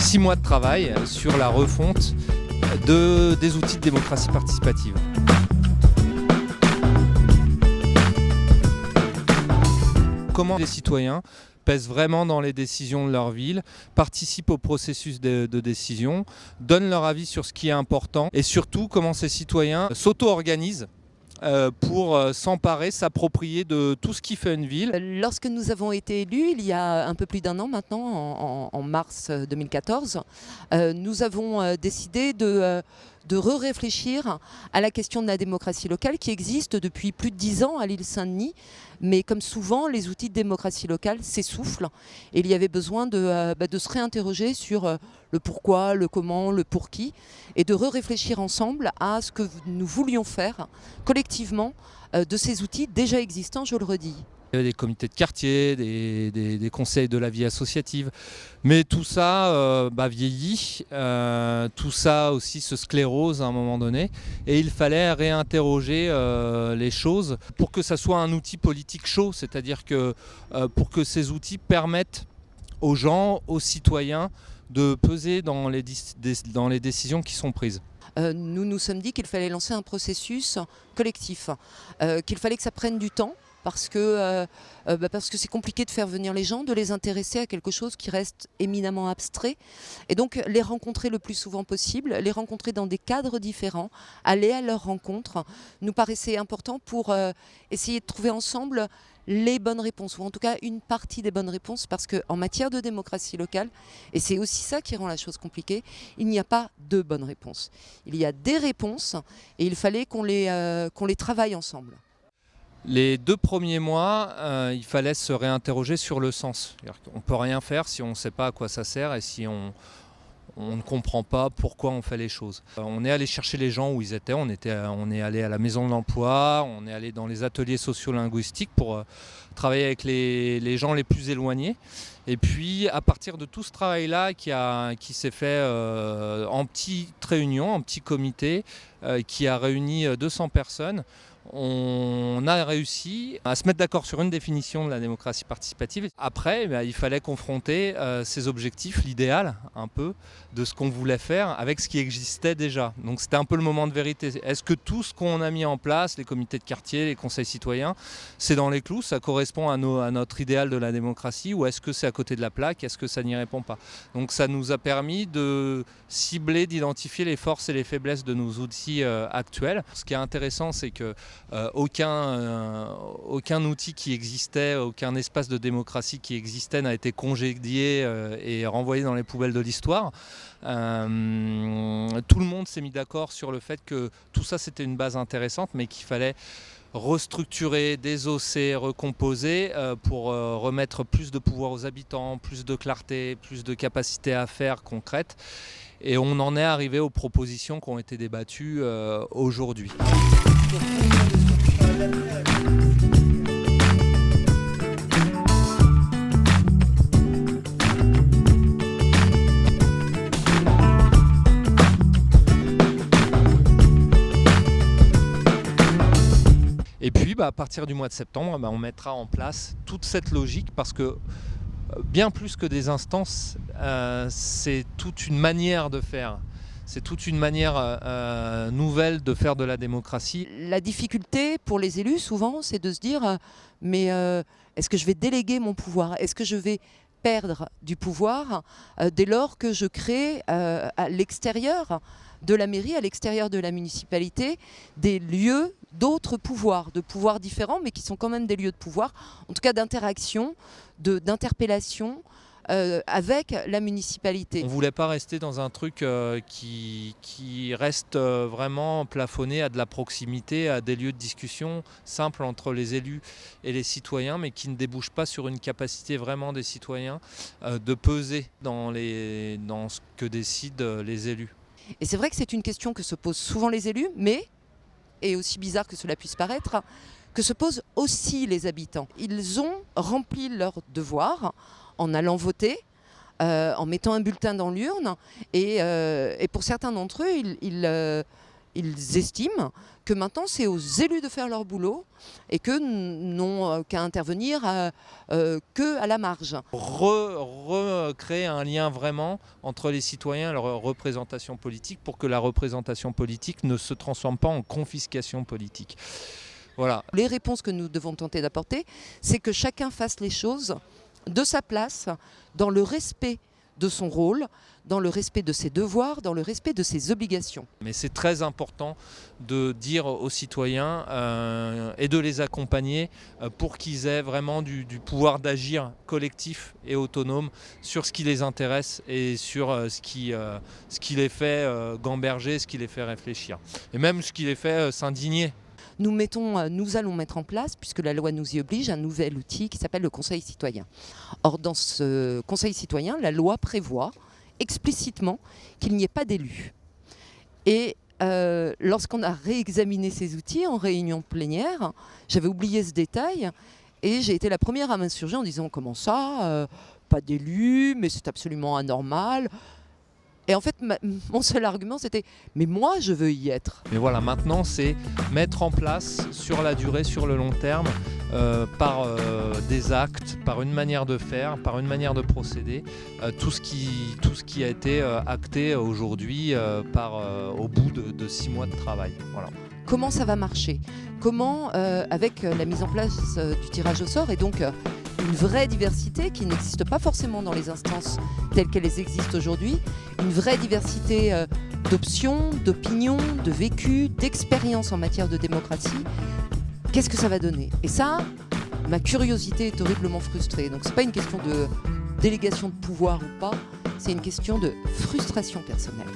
6 mois de travail sur la refonte des outils de démocratie participative. Comment les citoyens pèsent vraiment dans les décisions de leur ville, participent au processus de décision, donnent leur avis sur ce qui est important et surtout comment ces citoyens s'auto-organisent pour s'emparer, s'approprier de tout ce qui fait une ville. Lorsque nous avons été élus, il y a un peu plus d'un an maintenant, en mars 2014, nous avons décidé de réfléchir à la question de la démocratie locale qui existe depuis plus de 10 ans à l'île Saint-Denis. Mais comme souvent, les outils de démocratie locale s'essoufflent et il y avait besoin de se réinterroger sur le pourquoi, le comment, le pour qui et de réfléchir ensemble à ce que nous voulions faire collectivement de ces outils déjà existants, je le redis. Il y avait des comités de quartier, des conseils de la vie associative. Mais tout ça vieillit, tout ça aussi se sclérose à un moment donné. Et il fallait réinterroger les choses pour que ça soit un outil politique chaud. C'est-à-dire que pour que ces outils permettent aux gens, aux citoyens, de peser dans les décisions qui sont prises. Nous nous sommes dit qu'il fallait lancer un processus collectif, qu'il fallait que ça prenne du temps. Parce que c'est compliqué de faire venir les gens, de les intéresser à quelque chose qui reste éminemment abstrait. Et donc les rencontrer le plus souvent possible, les rencontrer dans des cadres différents, aller à leur rencontre, nous paraissait important pour essayer de trouver ensemble les bonnes réponses, ou en tout cas une partie des bonnes réponses, parce qu'en matière de démocratie locale, et c'est aussi ça qui rend la chose compliquée, il n'y a pas de bonnes réponses. Il y a des réponses et il fallait qu'on les travaille ensemble. Les 2 premiers mois, il fallait se réinterroger sur le sens. On ne peut rien faire si on ne sait pas à quoi ça sert et si on ne comprend pas pourquoi on fait les choses. On est allé chercher les gens où ils étaient, on est allé à la maison de l'emploi, on est allé dans les ateliers sociolinguistiques pour travailler avec les gens les plus éloignés. Et puis à partir de tout ce travail-là qui s'est fait en petite réunion, en petit comité, qui a réuni 200 personnes, on a réussi à se mettre d'accord sur une définition de la démocratie participative. Après, il fallait confronter ces objectifs, l'idéal un peu, de ce qu'on voulait faire avec ce qui existait déjà. Donc c'était un peu le moment de vérité. Est-ce que tout ce qu'on a mis en place, les comités de quartier, les conseils citoyens, c'est dans les clous, ça correspond à notre idéal de la démocratie, ou est-ce que c'est à côté de la plaque, est-ce que ça n'y répond pas? Donc ça nous a permis de cibler, d'identifier les forces et les faiblesses de nos outils actuels. Ce qui est intéressant, c'est que aucun outil qui existait, aucun espace de démocratie qui existait n'a été congédié et renvoyé dans les poubelles de l'histoire. Tout le monde s'est mis d'accord sur le fait que tout ça c'était une base intéressante, mais qu'il fallait restructurer, désosser, recomposer pour remettre plus de pouvoir aux habitants, plus de clarté, plus de capacité à faire concrète. Et on en est arrivé aux propositions qui ont été débattues aujourd'hui. Et puis à partir du mois de septembre, on mettra en place toute cette logique parce que bien plus que des instances, c'est toute une manière de faire. C'est toute une manière nouvelle de faire de la démocratie. La difficulté pour les élus, souvent, c'est de se dire mais est-ce que je vais déléguer mon pouvoir? Est-ce que je vais perdre du pouvoir dès lors que je crée à l'extérieur de la mairie, à l'extérieur de la municipalité, des lieux d'autres pouvoirs, de pouvoirs différents, mais qui sont quand même des lieux de pouvoir, en tout cas d'interaction, d'interpellation, avec la municipalité. On ne voulait pas rester dans un truc qui reste vraiment plafonné à de la proximité, à des lieux de discussion simples entre les élus et les citoyens, mais qui ne débouche pas sur une capacité vraiment des citoyens de peser dans ce que décident les élus. Et c'est vrai que c'est une question que se posent souvent les élus, mais, et aussi bizarre que cela puisse paraître, que se posent aussi les habitants. Ils ont rempli leur devoir en allant voter, en mettant un bulletin dans l'urne, et pour certains d'entre eux, ils estiment que maintenant c'est aux élus de faire leur boulot et que n'ont qu'à intervenir que à la marge. Recréer un lien vraiment entre les citoyens et leur représentation politique pour que la représentation politique ne se transforme pas en confiscation politique. Voilà. Les réponses que nous devons tenter d'apporter, c'est que chacun fasse les choses de sa place, dans le respect de son rôle, dans le respect de ses devoirs, dans le respect de ses obligations. Mais c'est très important de dire aux citoyens et de les accompagner pour qu'ils aient vraiment du pouvoir d'agir collectif et autonome sur ce qui les intéresse et sur ce qui les fait gamberger, ce qui les fait réfléchir. Et même ce qui les fait s'indigner. Nous allons mettre en place, puisque la loi nous y oblige, un nouvel outil qui s'appelle le Conseil citoyen. Or, dans ce Conseil citoyen, la loi prévoit explicitement qu'il n'y ait pas d'élus. Et lorsqu'on a réexaminé ces outils en réunion plénière, j'avais oublié ce détail et j'ai été la première à m'insurger en disant « Comment ça pas d'élus, mais c'est absolument anormal ». Et en fait, mon seul argument, c'était « mais moi, je veux y être ». Mais voilà, maintenant, c'est mettre en place sur la durée, sur le long terme, par des actes, par une manière de faire, par une manière de procéder, tout ce qui a été acté aujourd'hui au bout de 6 mois de travail. Voilà. Comment ça va marcher? Comment, avec la mise en place du tirage au sort et donc une vraie diversité qui n'existe pas forcément dans les instances telles qu'elles existent aujourd'hui, une vraie diversité d'options, d'opinions, de vécus, d'expériences en matière de démocratie, qu'est-ce que ça va donner? Et ça, ma curiosité est horriblement frustrée. Donc c'est pas une question de délégation de pouvoir ou pas, c'est une question de frustration personnelle.